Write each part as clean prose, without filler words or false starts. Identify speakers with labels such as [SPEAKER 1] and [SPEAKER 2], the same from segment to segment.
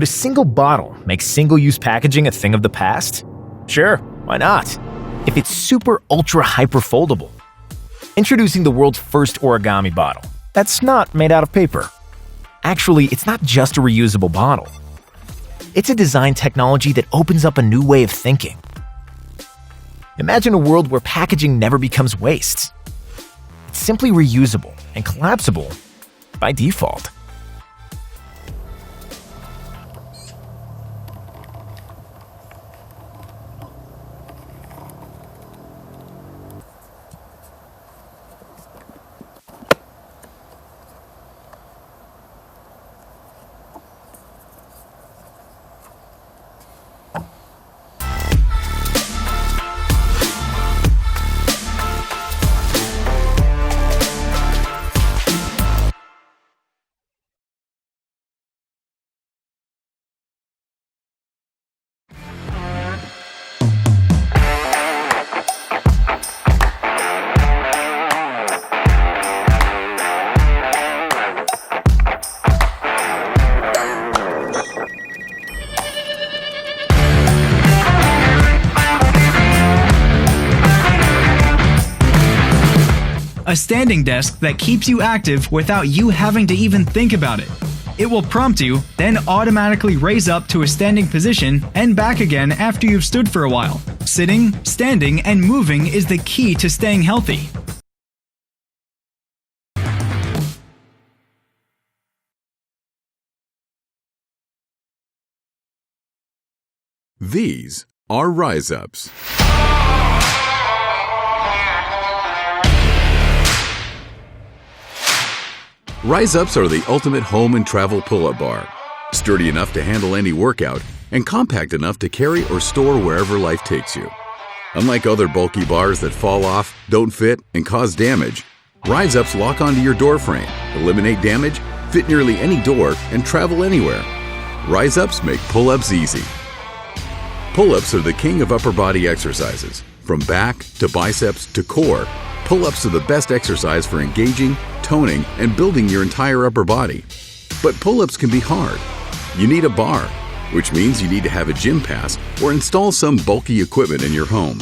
[SPEAKER 1] Could a single bottle make single-use packaging a thing of the past? Sure, why not? If it's super ultra hyper foldable. Introducing the world's first origami bottle. That's not made out of paper. Actually, it's not just a reusable bottle. It's a design technology that opens up a new way of thinking. Imagine a world where packaging never becomes waste. It's simply reusable and collapsible by default.
[SPEAKER 2] A standing desk that keeps you active without you having to even think about it. It will prompt you, then automatically raise up to a standing position and back again after you've stood for a while. Sitting, standing, and moving is the key to staying healthy.
[SPEAKER 3] These are RiseUps. RiseUps are the ultimate home and travel pull-up bar. Sturdy enough to handle any workout and compact enough to carry or store wherever life takes you. Unlike other bulky bars that fall off, don't fit, and cause damage, RiseUps lock onto your door frame, eliminate damage, fit nearly any door, and travel anywhere. RiseUps make pull-ups easy. Pull-ups are the king of upper body exercises. From back to biceps to core, pull-ups are the best exercise for engaging, toning, and building your entire upper body. But pull-ups can be hard. You need a bar, which means you need to have a gym pass or install some bulky equipment in your home.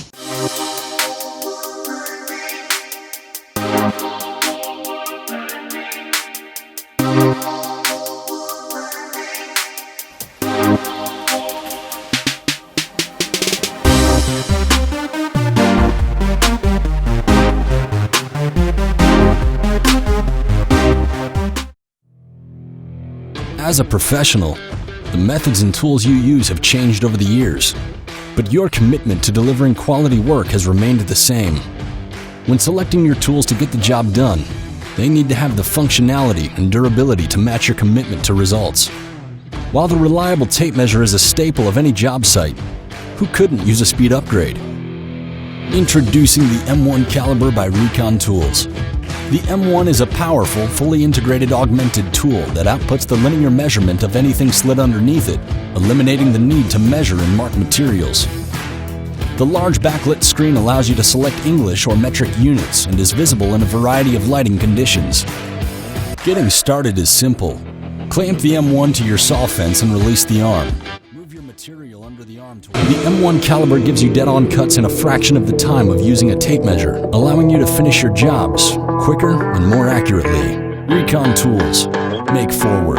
[SPEAKER 4] As a professional, the methods and tools you use have changed over the years, but your commitment to delivering quality work has remained the same. When selecting your tools to get the job done, they need to have the functionality and durability to match your commitment to results. While the reliable tape measure is a staple of any job site, who couldn't use a speed upgrade? Introducing the M1 Caliber by Recon Tools. The M1 is a powerful, fully integrated augmented tool that outputs the linear measurement of anything slid underneath it, eliminating the need to measure and mark materials. The large backlit screen allows you to select English or metric units and is visible in a variety of lighting conditions. Getting started is simple. Clamp the M1 to your saw fence and release the arm. Move your material under the arm tool. The M1 Caliber gives you dead-on cuts in a fraction of the time of using a tape measure, allowing you to finish your jobs quicker and more accurately. Recon Tools. Make forward.